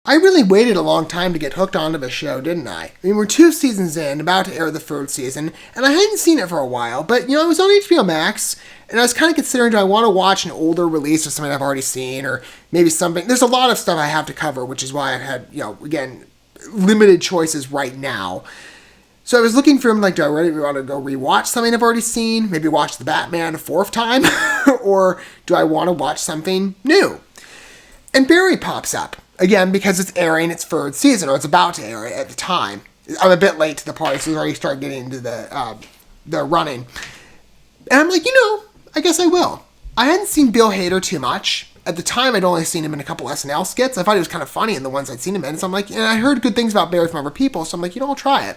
I really waited a long time to get hooked onto the show, didn't I? I mean, we're 2 seasons in, about to air the 3rd season, and I hadn't seen it for a while, but, I was on HBO Max, and I was kind of considering, do I want to watch an older release of something I've already seen, or maybe something. There's a lot of stuff I have to cover, which is why I've had, again, limited choices right now. So I was looking for him, do I really want to go rewatch something I've already seen? Maybe watch The Batman a 4th time? Or do I want to watch something new? And Barry pops up. Again, because it's airing its 3rd season, or it's about to air it at the time. I'm a bit late to the party, so we already started getting into the running. And I'm like, I guess I will. I hadn't seen Bill Hader too much. At the time, I'd only seen him in a couple SNL skits. I thought he was kind of funny in the ones I'd seen him in. So I'm like, and I heard good things about Barry from other people, so I'm like, I'll try it.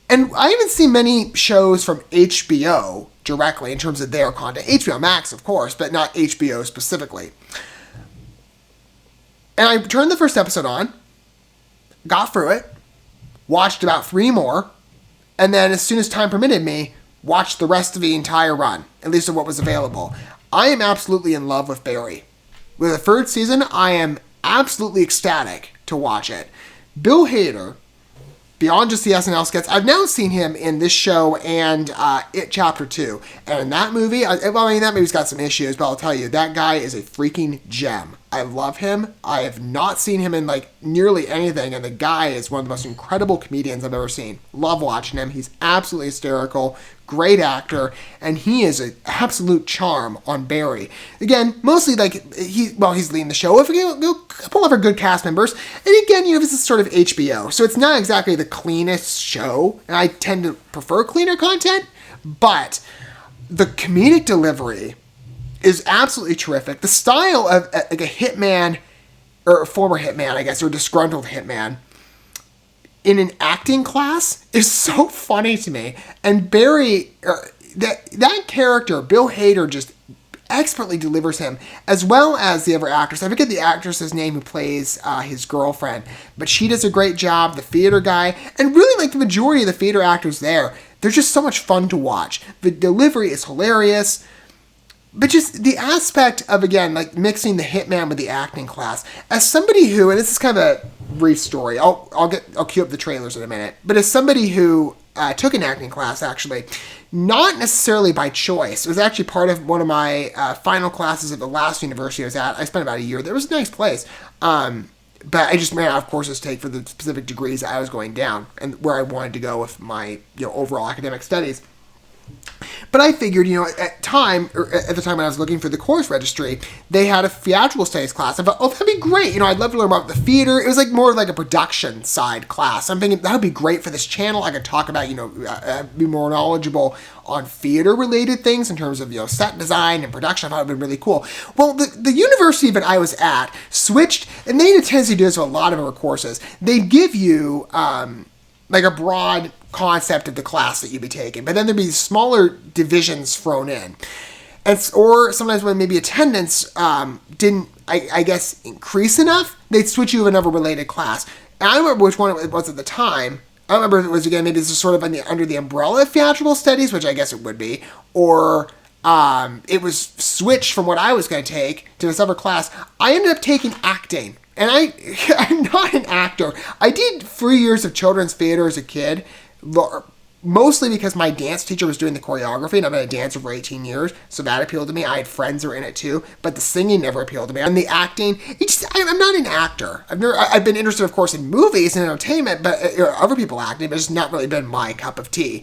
And I haven't seen many shows from HBO directly in terms of their content. HBO Max, of course, but not HBO specifically. And I turned the first episode on, got through it, watched about 3 more, and then as soon as time permitted me, watched the rest of the entire run, at least of what was available. I am absolutely in love with Barry. With the 3rd season, I am absolutely ecstatic to watch it. Bill Hader, beyond just the SNL skits, I've now seen him in this show and It Chapter 2. And in that movie, that movie's got some issues, but I'll tell you, that guy is a freaking gem. I love him. I have not seen him in nearly anything, and the guy is one of the most incredible comedians I've ever seen. Love watching him. He's absolutely hysterical, great actor, and he is an absolute charm on Barry. Again, mostly he's leading the show with a couple other good cast members, and again, this is sort of HBO, so it's not exactly the cleanest show, and I tend to prefer cleaner content, but the comedic delivery is absolutely terrific. The style of a hitman, or a former hitman, I guess, or a disgruntled hitman, in an acting class is so funny to me. And Barry, that character, Bill Hader, just expertly delivers him, as well as the other actors. I forget the actress's name who plays his girlfriend, but she does a great job, the theater guy, and really the majority of the theater actors there. They're just so much fun to watch. The delivery is hilarious. But just the aspect of, again, mixing the hitman with the acting class. As somebody who, and this is kind of a brief story, I'll cue up the trailers in a minute, but as somebody who took an acting class, actually, not necessarily by choice. It was actually part of one of my final classes at the last university I was at. I spent about a year there. It was a nice place. But I just ran out of courses to take for the specific degrees that I was going down and where I wanted to go with my overall academic studies. But I figured, at the time when I was looking for the course registry, they had a theatrical studies class. I thought, that'd be great. I'd love to learn about the theater. It was more like a production side class. I'm thinking that would be great for this channel. I could talk about, be more knowledgeable on theater related things in terms of, set design and production. I thought it would be really cool. Well, the university that I was at switched, and they had a tendency to do this with a lot of our courses. They'd give you, a broad concept of the class that you'd be taking, but then there'd be smaller divisions thrown in, or sometimes when maybe attendance didn't, I guess, increase enough, they'd switch you to another related class. And I remember which one it was at the time. I don't remember if it was, again, maybe this is sort of under the umbrella of theatrical studies, which I guess it would be, or it was switched from what I was going to take to this other class. I ended up taking acting. And I'm not an actor. I did 3 years of children's theater as a kid, mostly because my dance teacher was doing the choreography, and I've been a dancer for 18 years, so that appealed to me. I had friends who were in it too, but the singing never appealed to me. And the acting, I'm not an actor. I've been interested, of course, in movies and entertainment, but other people acting, but it's not really been my cup of tea.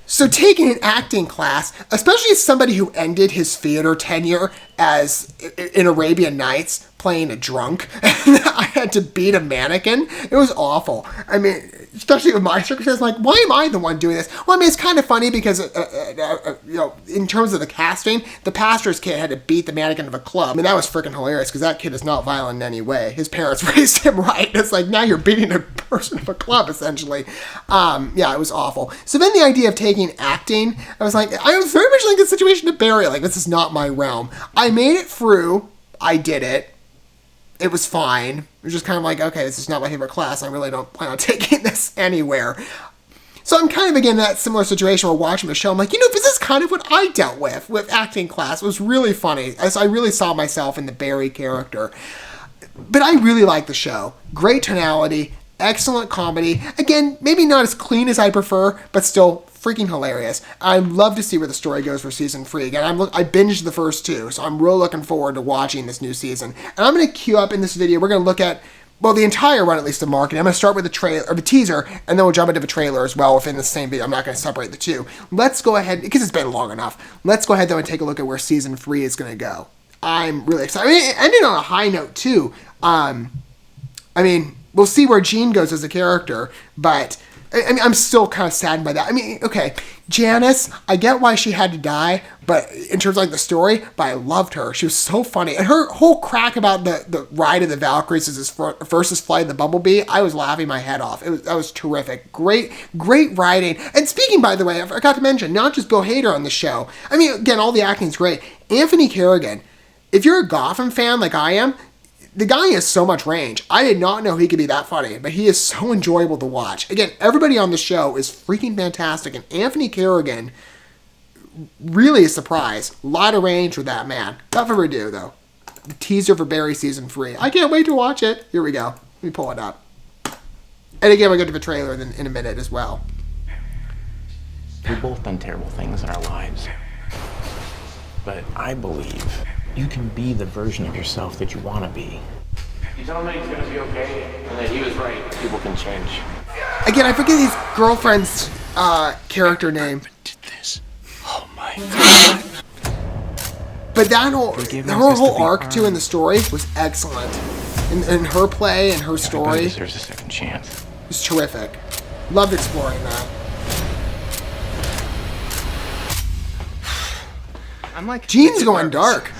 So taking an acting class, especially as somebody who ended his theater tenure as in Arabian Nights, playing a drunk, and I had to beat a mannequin. It was awful. I mean, especially with my circumstances, why am I the one doing this? Well, I mean, it's kind of funny because, in terms of the casting, the pastor's kid had to beat the mannequin of a club. I mean, that was freaking hilarious because that kid is not violent in any way. His parents raised him right. It's now you're beating a person of a club, essentially. It was awful. So then the idea of taking acting, I was very much like the situation of Barry. This is not my realm. I made it through. I did it. It was fine. It was just kind of okay, this is not my favorite class. I really don't plan on taking this anywhere. So I'm kind of, again, in that similar situation where watching the show, I'm like, this is kind of what I dealt with acting class. It was really funny. As I really saw myself in the Barry character. But I really like the show. Great tonality, excellent comedy. Again, maybe not as clean as I prefer, but still freaking hilarious. I'd love to see where the story goes for season 3. Again, I binged the first 2, so I'm real looking forward to watching this new season. And I'm going to queue up in this video, we're going to look at, well, the entire run, at least, of marketing. I'm going to start with the trailer, or the teaser, and then we'll jump into the trailer as well within the same video. I'm not going to separate the two. Let's go ahead, because it's been long enough, let's go ahead, though, and take a look at where season 3 is going to go. I'm really excited. I mean, it ended on a high note, too. I mean, we'll see where Jean goes as a character, but I mean, I'm still kind of saddened by that. I mean, okay, Janice, I get why she had to die, but in terms of like the story, but I loved her. She was so funny. And her whole crack about the ride of the Valkyries versus flight of the Bumblebee, I was laughing my head off. That was terrific. Great writing. And speaking, by the way, I forgot to mention, not just Bill Hader on the show. I mean, again, all the acting's great. Anthony Carrigan, if you're a Gotham fan like I am, the guy has so much range. I did not know he could be that funny, but he is so enjoyable to watch. Again, everybody on the show is freaking fantastic, and Anthony Carrigan really a surprise. A lot of range with that man. Without further ado, though, the teaser for Barry Season 3. I can't wait to watch it. Here we go. Let me pull it up. And again, we'll go to the trailer in a minute as well. We've both done terrible things in our lives, but I believe you can be the version of yourself that you want to be. You tell him that he's going to be okay and that he was right. People can change. Again, I forget his girlfriend's character name. Did this? Oh my God. But that whole arc too in the story was excellent. In her play and her story, deserves a second chance. It was terrific. Loved exploring that. I'm like, Jean's going dark.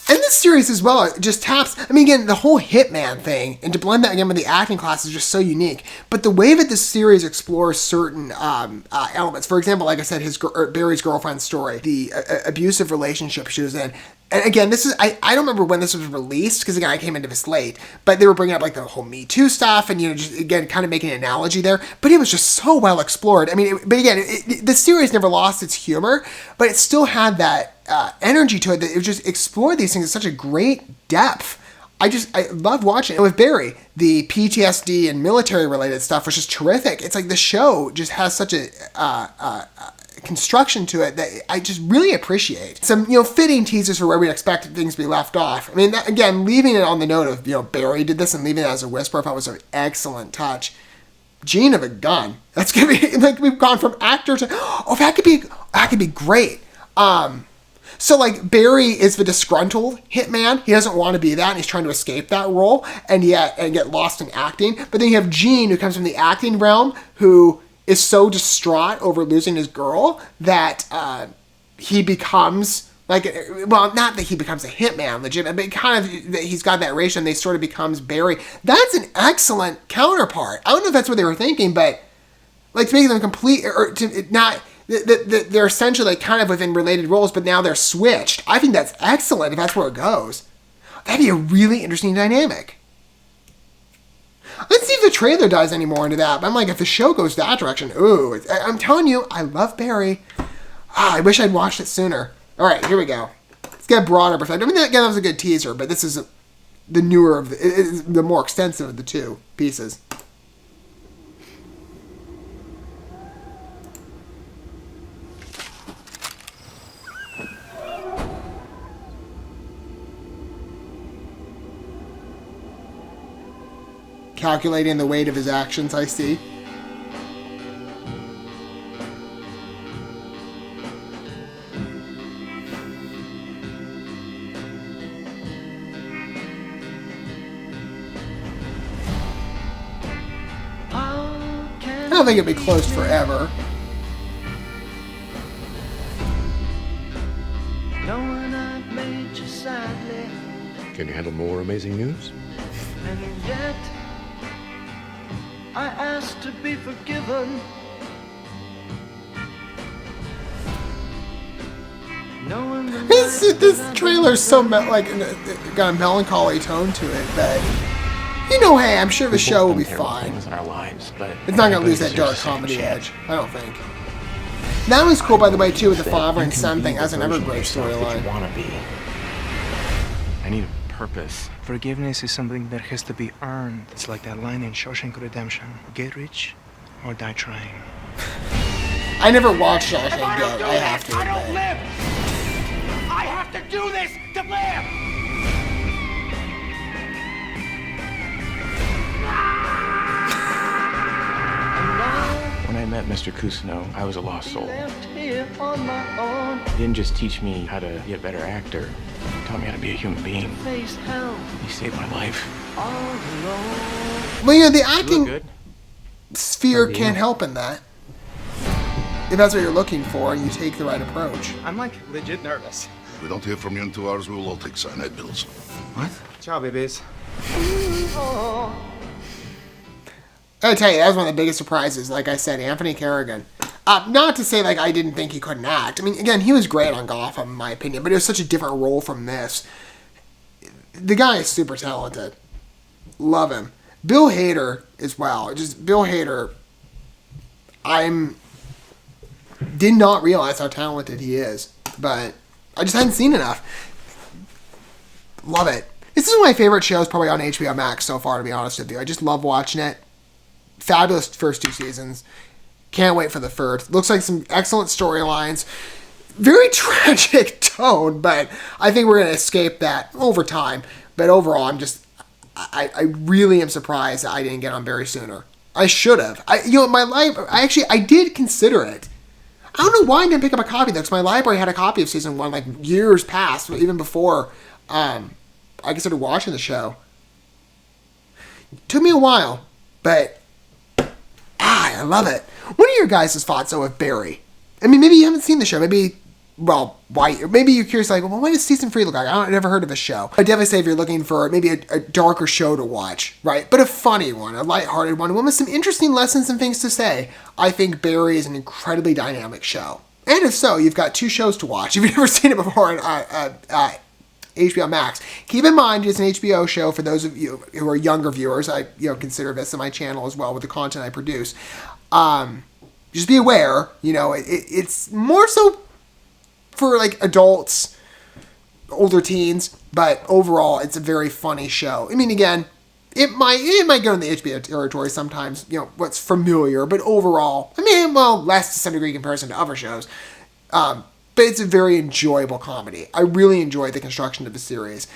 And this series as well, it just taps, I mean, again, the whole Hitman thing, and to blend that again with the acting class is just so unique. But the way that this series explores certain elements, for example, like I said, Barry's girlfriend's story, the abusive relationship she was in. And again, this is, I don't remember when this was released, because again, I came into this late, but they were bringing up like the whole Me Too stuff, and just, again, kind of making an analogy there, but it was just so well explored. I mean, but again, the series never lost its humor, but it still had that energy to it, that it just explored these things at such a great depth. I love watching it. And with Barry, the PTSD and military related stuff was just terrific. It's like the show just has such a construction to it that I just really appreciate. Some, fitting teasers for where we'd expect things to be left off. I mean, again, leaving it on the note of, Barry did this and leaving it as a whisper, I thought was an excellent touch. Gene of a gun. That's gonna be, like, we've gone from actor to, that could be great. So, like, Barry is the disgruntled hitman. He doesn't want to be that, and he's trying to escape that role and get lost in acting. But then you have Gene, who comes from the acting realm, who is so distraught over losing his girl that he becomes, like, well, not that he becomes a hitman, legit, but kind of, he's got that ratio, and they sort of becomes Barry. That's an excellent counterpart. I don't know if that's what they were thinking, but, like, to make them complete, or to not... They're essentially like kind of within related roles, but now they're switched. I think that's excellent if that's where it goes. That'd be a really interesting dynamic. Let's see if the trailer dives any more into that. But I'm like, if the show goes that direction, ooh. I'm telling you, I love Barry. I wish I'd watched it sooner. All right, here we go. Let's get a broader perspective. I mean, again, that was a good teaser, but this is the newer of the more extensive of the two pieces. Calculating the weight of his actions, I see. I don't think it'll be closed forever. Can you handle more amazing news? And yet I asked to be forgiven. This trailer's so got a melancholy tone to it that You know, hey, I'm sure the We've show both will be done terrible fine. things in our lives, but It's not going to lose that everybody dark deserves a second comedy chance. edge. I don't think. That was cool, by the way, too, with the That father you and can son be thing. the That's another version of great yourself that storyline. you want to be. I need a purpose. Forgiveness is something that has to be earned. It's like that line in Shawshank Redemption. Get rich or die trying. I never watched Shawshank yet. I have to I don't admit. live! I have to do this to live! When I met Mr. Cousineau, I was a lost soul. Left here on my own. He didn't just teach me how to be a better actor. He taught me how to be a human being. Face hell He saved my life. all alone. Well, you know, the You look acting good. sphere Maybe can't you. help in that. If that's what you're looking for and you take the right approach. I'm like legit nervous. If we don't hear from you in 2 hours, we will all take cyanide pills. What? Ciao, babies. I gotta tell you, that was one of the biggest surprises. Like I said, Anthony Carrigan. Not to say like I didn't think he couldn't act. I mean, again, he was great on Gotham, in my opinion, but it was such a different role from this. The guy is super talented. Love him. Bill Hader as well. Just Bill Hader. Did not realize how talented he is, but I just hadn't seen enough. Love it. This is one of my favorite shows probably on HBO Max so far, to be honest with you. I just love watching it. Fabulous first 2 seasons. Can't wait for the third. Looks like some excellent storylines. Very tragic tone, but I think we're going to escape that over time. But overall, I really am surprised that I didn't get on Barry sooner. I should have. I did consider it. I don't know why I didn't pick up a copy though, because my library had a copy of season 1 like years past, even before I considered watching the show. Took me a while, but I love it. What are your guys' thoughts though of Barry? I mean, maybe you haven't seen the show. Maybe you're curious, like, well, what does season 3 look like? I've never heard of a show. I'd definitely say if you're looking for maybe a darker show to watch, right? But a funny one, a lighthearted one with some interesting lessons and things to say. I think Barry is an incredibly dynamic show. And if so, you've got 2 shows to watch. If you've never seen it before on HBO Max, keep in mind it's an HBO show for those of you who are younger viewers. I consider this on my channel as well with the content I produce. Just be aware, it's more so for like adults, older teens, but overall it's a very funny show. I mean, again, it might go in the HBO territory sometimes, what's familiar, but overall, I mean, well, less to some degree in comparison to other shows. But it's a very enjoyable comedy. I really enjoyed the construction of the series.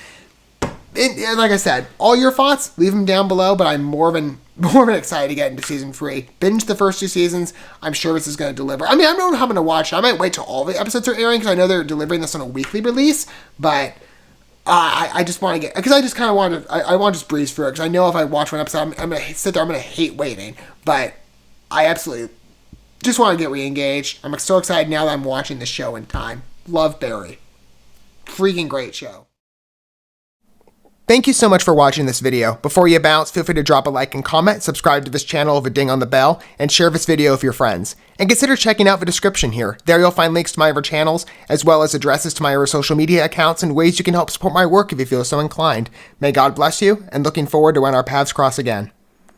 And like I said, all your thoughts, leave them down below, but I'm more than excited to get into season 3. Binge the first 2 seasons. I'm sure this is going to deliver. I mean, I don't know how I'm going to watch it. I might wait till all the episodes are airing, because I know they're delivering this on a weekly release, but I just want to get, because I just kind of want to, I want to just breeze through it, because I know if I watch one episode, I'm going to sit there, I'm going to hate waiting, but I absolutely just want to get re-engaged. I'm so excited now that I'm watching the show in time. Love Barry. Freaking great show. Thank you so much for watching this video. Before you bounce, feel free to drop a like and comment, subscribe to this channel with a ding on the bell, and share this video with your friends. And consider checking out the description here. There you'll find links to my other channels, as well as addresses to my other social media accounts and ways you can help support my work if you feel so inclined. May God bless you, and looking forward to when our paths cross again.